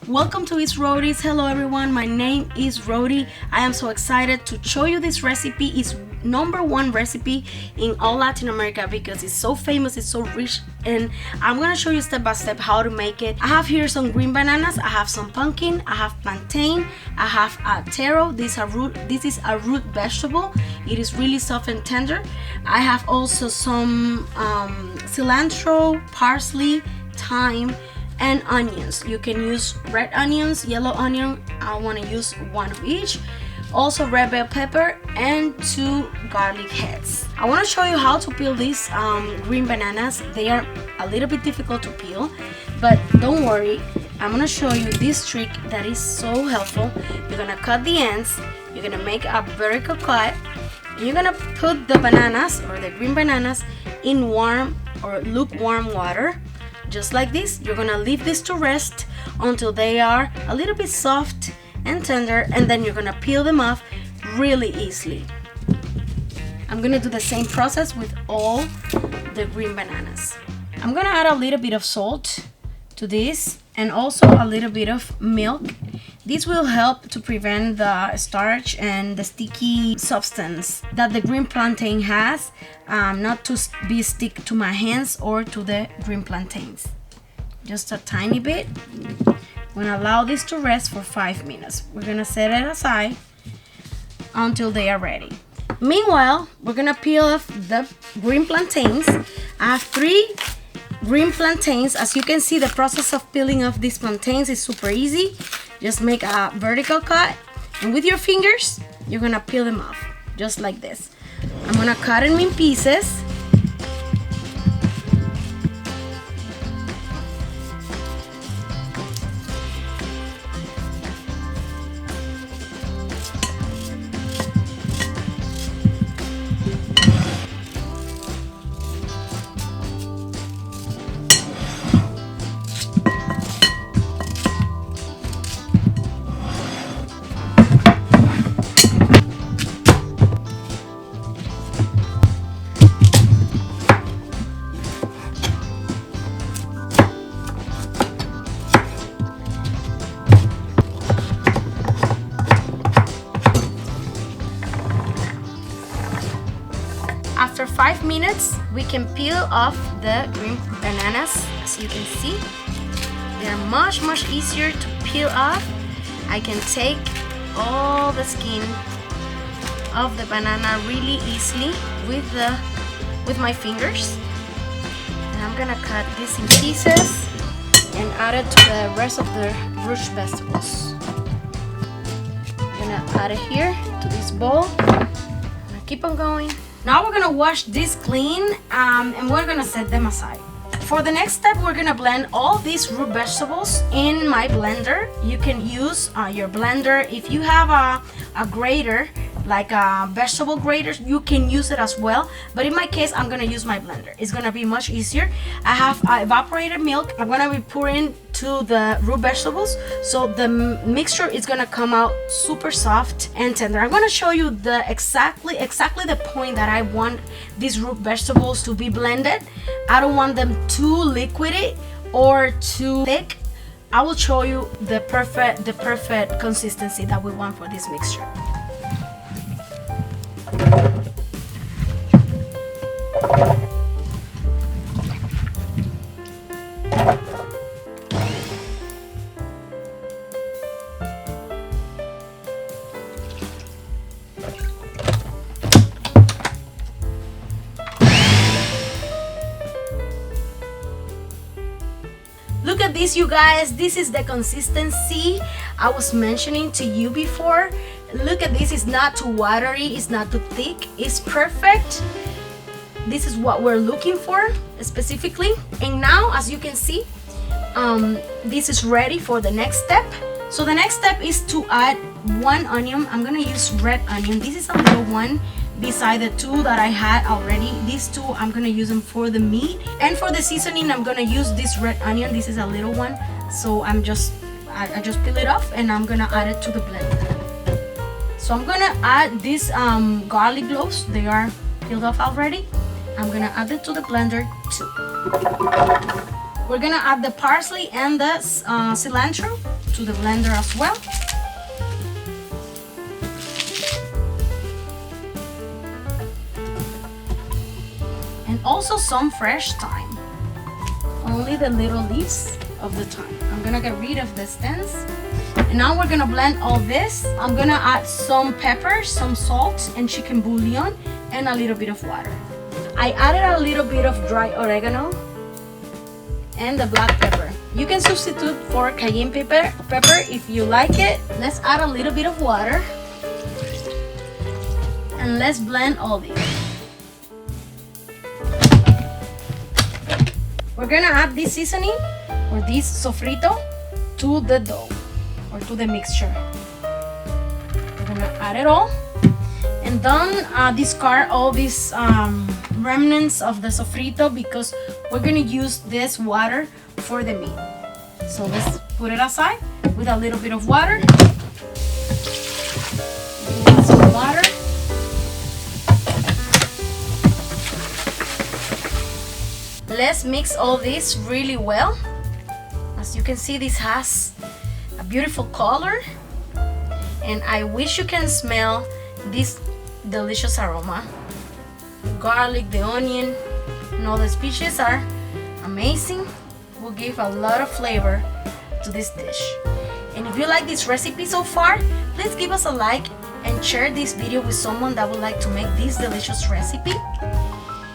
Welcome to It's RHODE'S. Hello everyone, my name is RHODE. I am so excited to show you this recipe. It's #1 recipe in all Latin America because it's so famous, it's so rich, and I'm gonna show you step by step how to make it. I have here some green bananas, I have some pumpkin, I have plantain, I have taro. This is a root vegetable. It is really soft and tender. I have also some cilantro, parsley, thyme, and onions. You can use red onions, yellow onion. I want to use one of each. Also red bell pepper and 2 garlic heads. I want to show you how to peel these green bananas. They are a little bit difficult to peel, but don't worry. I'm going to show you this trick that is so helpful. You're going to cut the ends. You're going to make a vertical cut. And you're going to put the bananas or the green bananas in warm or lukewarm water. Just like this. You're gonna leave this to rest until they are a little bit soft and tender, and then you're gonna peel them off really easily. I'm gonna do the same process with all the green bananas. I'm gonna add a little bit of salt to this and also a little bit of milk. This will help to prevent the starch and the sticky substance that the green plantain has, not to be stick to my hands or to the green plantains. Just a tiny bit. I'm gonna allow this to rest for 5 minutes. We're gonna set it aside until they are ready. Meanwhile, we're gonna peel off the green plantains. I have 3 green plantains. As you can see, the process of peeling off these plantains is super easy. Just make a vertical cut, and with your fingers you're gonna peel them off just like this. I'm gonna cut them in pieces. After 5 minutes, we can peel off the green bananas. As you can see, they're much easier to peel off. I can take all the skin of the banana really easily with my fingers. And I'm gonna cut this in pieces and add it to the rest of the root vegetables. I'm gonna add it here to this bowl. I'm gonna keep on going. Now we're gonna wash this clean and we're gonna set them aside. For the next step, we're gonna blend all these root vegetables in my blender. You can use your blender. If you have a grater, like a vegetable grater, you can use it as well. But in my case, I'm gonna use my blender. It's gonna be much easier. I have evaporated milk. I'm gonna be pouring to the root vegetables, so the mixture is gonna come out super soft and tender. I'm gonna show you the exactly the point that I want these root vegetables to be blended. I don't want them too liquidy or too thick. I will show you the perfect consistency that we want for this mixture. Look at this, you guys. This is the consistency I was mentioning to you before. Look at this. It's not too watery, it's not too thick, it's perfect. This is what we're looking for specifically. And now, as you can see, this is ready for the next step. So the next step is to add 1 onion. I'm gonna use red onion. This is a little one beside the 2 that I had already. These 2, I'm gonna use them for the meat. And for the seasoning, I'm gonna use this red onion. This is a little one. So I just peel it off and I'm gonna add it to the blender. So I'm gonna add these garlic cloves. They are peeled off already. I'm gonna add it to the blender too. We're gonna add the parsley and the cilantro. to the blender as well. And also some fresh thyme. Only the little leaves of the thyme. I'm gonna get rid of the stems. And now we're gonna blend all this. I'm gonna add some pepper, some salt, and chicken bouillon, and a little bit of water. I added a little bit of dry oregano and the black pepper. You can substitute for cayenne pepper if you like it. Let's add a little bit of water. And let's blend all this. We're gonna add this seasoning or this sofrito to the dough or to the mixture. We're gonna add it all and then discard all these remnants of the sofrito because we're gonna use this water for the meat. So let's put it aside with a little bit of water. Add some water. Let's mix all this really well. As you can see, this has a beautiful color, and I wish you can smell this delicious aroma. The garlic, the onion, and all the species are amazing. Will give a lot of flavor to this dish. And if you like this recipe so far, please give us a like and share this video with someone that would like to make this delicious recipe.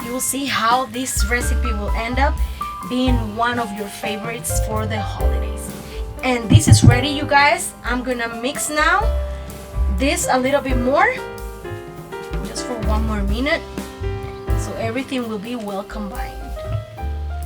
You will see how this recipe will end up being one of your favorites for the holidays. And this is ready, you guys. I'm gonna mix now this a little bit more, just for one more minute, so everything will be well combined.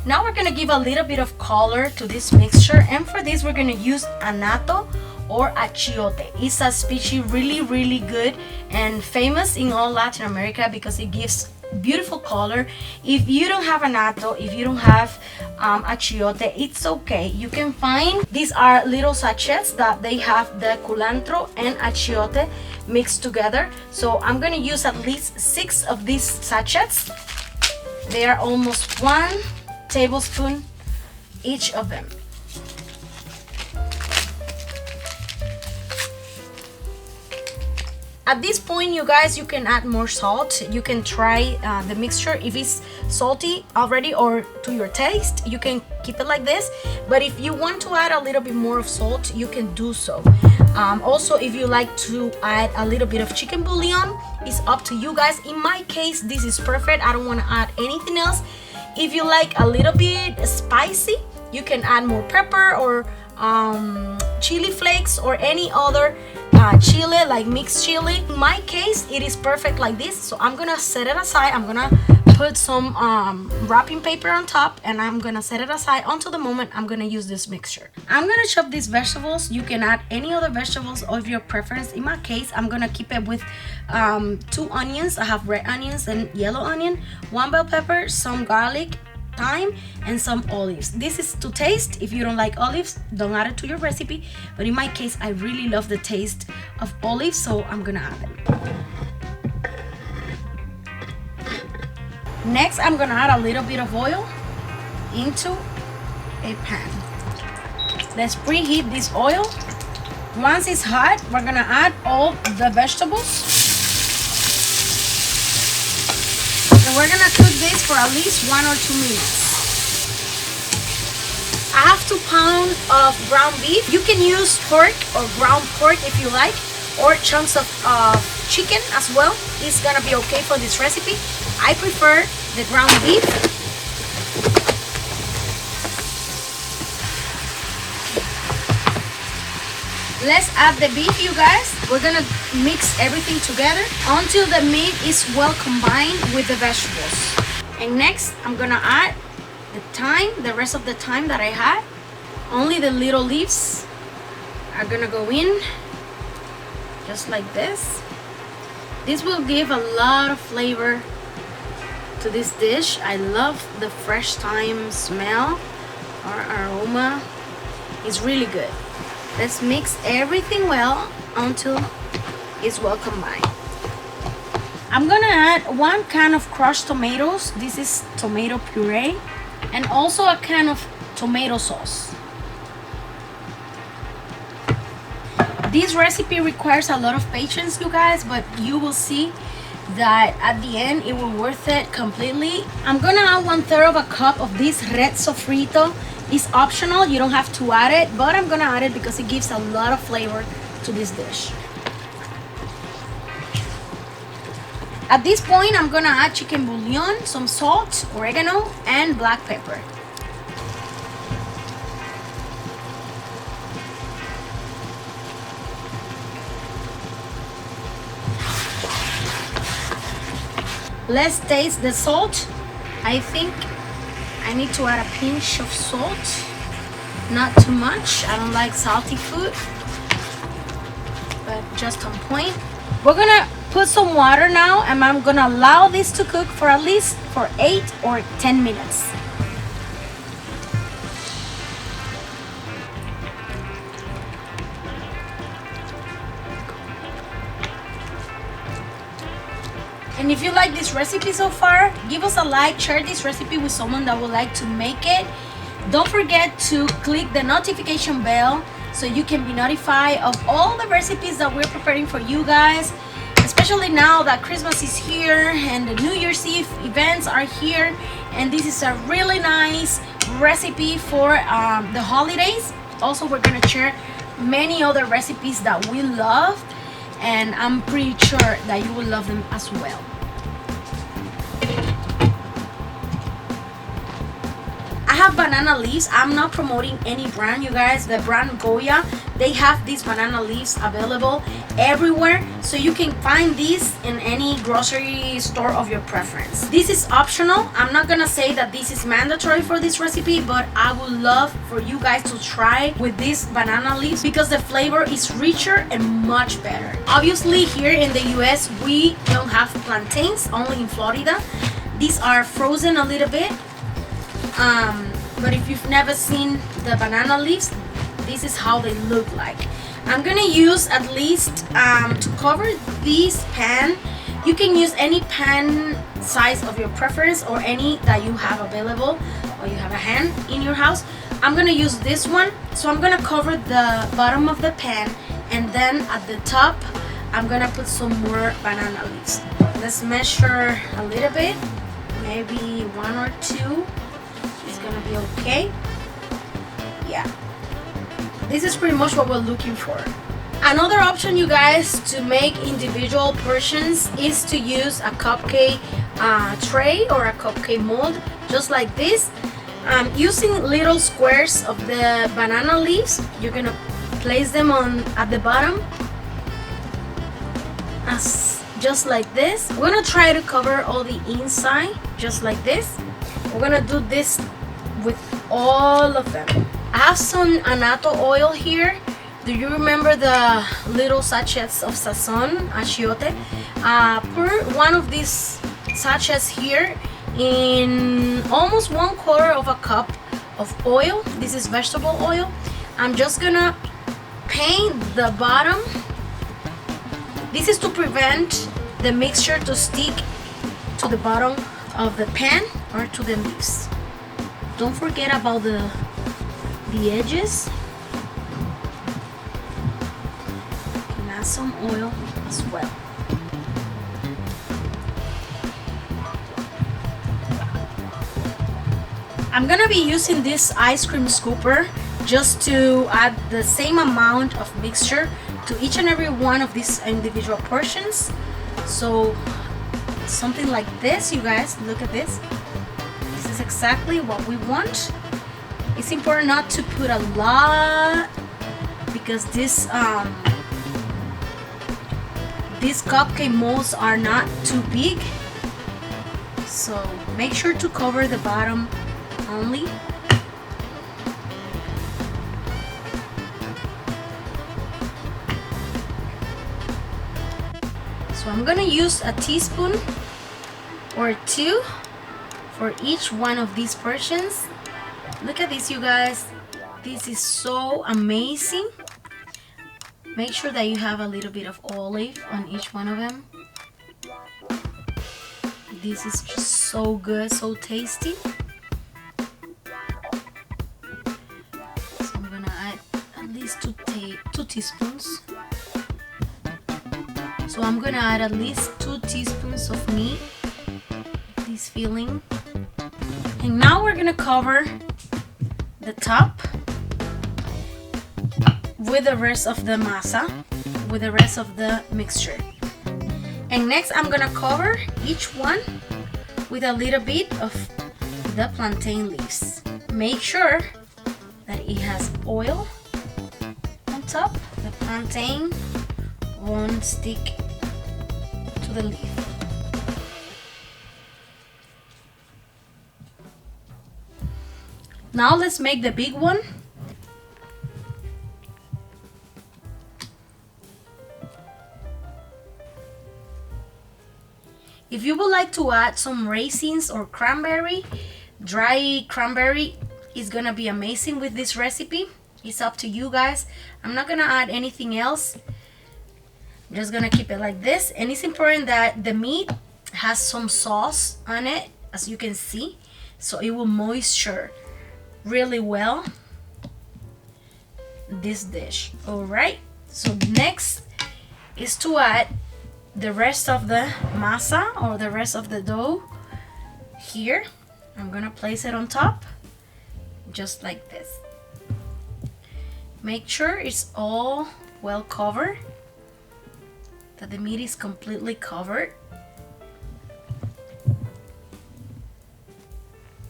Now we're gonna give a little bit of color to this mixture, and for this we're gonna use annatto or achiote. It's a species really good and famous in all Latin America because it gives beautiful color. If you don't have annatto, if you don't have achiote, it's okay. You can find, these are little sachets that they have the cilantro and achiote mixed together. So I'm gonna use at least 6 of these sachets. They are almost 1 tablespoon each of them. At this point, you guys, you can add more salt. You can try the mixture. If it's salty already or to your taste, you can keep it like this. But if you want to add a little bit more of salt, you can do so. Also, if you like to add a little bit of chicken bouillon, it's up to you guys. In my case, this is perfect. I don't want to add anything else. If you like a little bit spicy, you can add more pepper or chili flakes or any other chili, like mixed chili. In my case, it is perfect like this, so I'm gonna set it aside. I'm gonna put some wrapping paper on top, and I'm gonna set it aside until the moment I'm gonna use this mixture. I'm gonna chop these vegetables. You can add any other vegetables of your preference. In my case, I'm gonna keep it with 2 onions. I have red onions and yellow onion, 1 bell pepper, some garlic, thyme, and some olives. This is to taste. If you don't like olives, don't add it to your recipe, but in my case, I really love the taste of olives, so I'm gonna add them. Next, I'm gonna add a little bit of oil into a pan. Let's preheat this oil. Once it's hot, we're gonna add all the vegetables. And we're gonna cook this for at least 1 or 2 minutes. I have 2 pounds of ground beef. You can use pork or ground pork if you like, or chunks of chicken as well. It's gonna be okay for this recipe. I prefer the ground beef. Let's add the beef, you guys. We're gonna mix everything together until the meat is well combined with the vegetables. And next, I'm gonna add the thyme, the rest of the thyme that I had. Only the little leaves are gonna go in, just like this. This will give a lot of flavor to this dish. I love the fresh thyme smell or aroma. It's really good. Let's mix everything well until it's well combined. I'm gonna add 1 can of crushed tomatoes. This is tomato puree, and also a can of tomato sauce. This recipe requires a lot of patience, you guys, but you will see that at the end it will worth it completely. I'm gonna add 1/3 of a cup of this red sofrito. It's optional, you don't have to add it, but I'm gonna add it because it gives a lot of flavor to this dish. At this point, I'm gonna add chicken bouillon, some salt, oregano, and black pepper. Let's taste the salt. I think I need to add a pinch of salt, not too much. I don't like salty food, but just on point. We're gonna put some water now, and I'm gonna allow this to cook for at least 8 or 10 minutes. And if you like this recipe so far, give us a like, share this recipe with someone that would like to make it. Don't forget to click the notification bell so you can be notified of all the recipes that we're preparing for you guys, especially now that Christmas is here and the New Year's Eve events are here, and this is a really nice recipe for the holidays. Also, we're gonna share many other recipes that we love, and I'm pretty sure that you will love them as well. I have banana leaves. I'm not promoting any brand, you guys. The brand Goya, they have these banana leaves available everywhere, so you can find these in any grocery store of your preference. This is optional. I'm not gonna say that this is mandatory for this recipe, but I would love for you guys to try with these banana leaves because the flavor is richer and much better. Obviously, here in the US, we don't have plantains, only in Florida. These are frozen a little bit. But if you've never seen the banana leaves, this is how they look like. I'm gonna use at least to cover this pan. You can use any pan size of your preference or any that you have available or you have a hand in your house. I'm gonna use this one, so I'm gonna cover the bottom of the pan, and then at the top I'm gonna put some more banana leaves. Let's measure a little bit, maybe 1 or 2. Gonna be okay. Yeah, this is pretty much what we're looking for. Another option, you guys, to make individual portions is to use a cupcake tray or a cupcake mold, just like this. Using little squares of the banana leaves, you're gonna place them on at the bottom, just like this. We're gonna try to cover all the inside, just like this. We're gonna do this with all of them. I have some annatto oil here. Do you remember the little sachets of sazon, achiote? Pour one of these sachets here in almost 1/4 of a cup of oil. This is vegetable oil. I'm just gonna paint the bottom. This is to prevent the mixture to stick to the bottom of the pan or to the leaves. Don't forget about the edges. And add some oil as well. I'm gonna be using this ice cream scooper just to add the same amount of mixture to each and every one of these individual portions. So something like this, you guys, look at this. This is exactly what we want. It's important not to put a lot because these cupcake molds are not too big. So make sure to cover the bottom only. So I'm gonna use a teaspoon or 2 for each one of these portions. Look at this, you guys. This is so amazing. Make sure that you have a little bit of olive on each one of them. This is just so good, so tasty. So I'm gonna add at least 2 teaspoons. So I'm gonna add at least 2 teaspoons of meat, this filling. And now we're gonna cover the top with the rest of the masa, with the rest of the mixture. And next I'm gonna cover each one with a little bit of the plantain leaves. Make sure that it has oil on top. The plantain won't stick to the leaf. Now let's make the big one. If you would like to add some raisins or cranberry, dry cranberry is gonna be amazing with this recipe. It's up to you guys. I'm not gonna add anything else. I'm just gonna keep it like this. And it's important that the meat has some sauce on it, as you can see, so it will moisture really well this dish. All right, so next is to add the rest of the masa or the rest of the dough here. I'm gonna place it on top just like this. Make sure it's all well covered, that the meat is completely covered.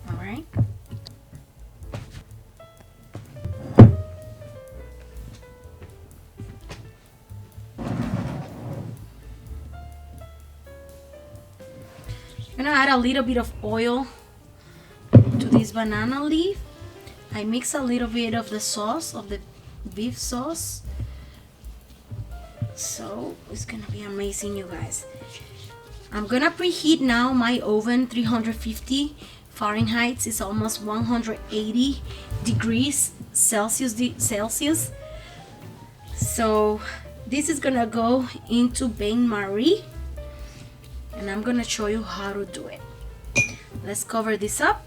All right. I'm gonna add a little bit of oil to this banana leaf. I mix a little bit of the sauce, of the beef sauce. So it's gonna be amazing, you guys. I'm gonna preheat now my oven, 350 Fahrenheit. It's almost 180 degrees Celsius. So this is gonna go into bain-marie, and I'm gonna show you how to do it. Let's cover this up.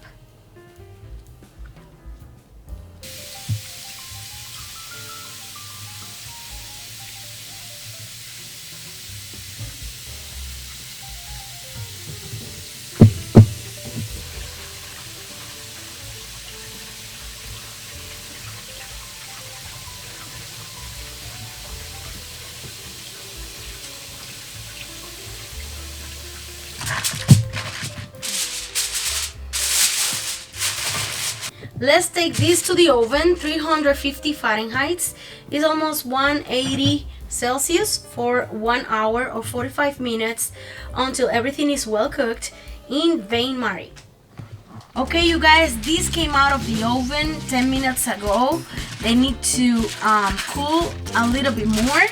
Let's take this to the oven, 350 Fahrenheit. It's almost 180 Celsius for 1 hour or 45 minutes until everything is well cooked in bain-marie. Okay, you guys, this came out of the oven 10 minutes ago. They need to cool a little bit more.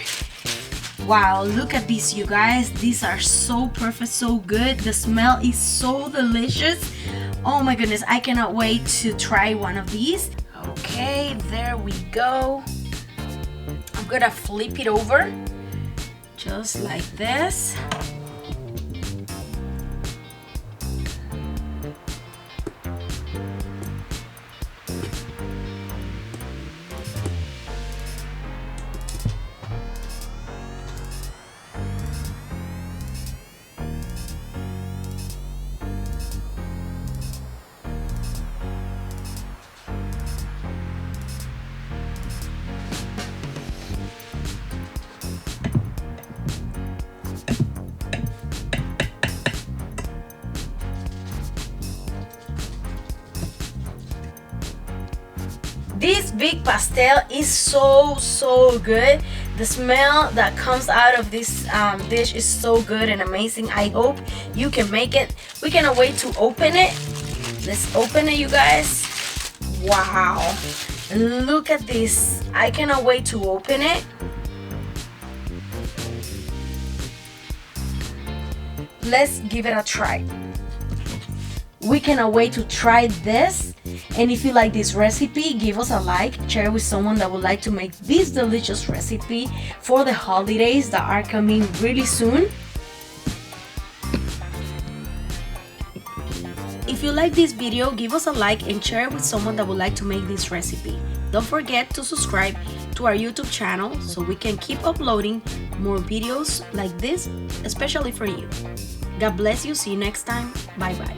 Wow, look at this, you guys. These are so perfect, so good. The smell is so delicious. Oh my goodness, I cannot wait to try one of these. Okay, there we go. I'm gonna flip it over just like this. This big pastel is so good. The smell that comes out of this dish is so good and amazing. I hope you can make it. We cannot wait to open it. Let's open it, you guys. Wow, look at this. I cannot wait to open it. Let's give it a try. We cannot wait to try this. And if you like this recipe, give us a like, share it with someone that would like to make this delicious recipe for the holidays that are coming really soon. If you like this video, give us a like and share it with someone that would like to make this recipe. Don't forget to subscribe to our YouTube channel so we can keep uploading more videos like this, especially for you. God bless you. See you next time. Bye bye.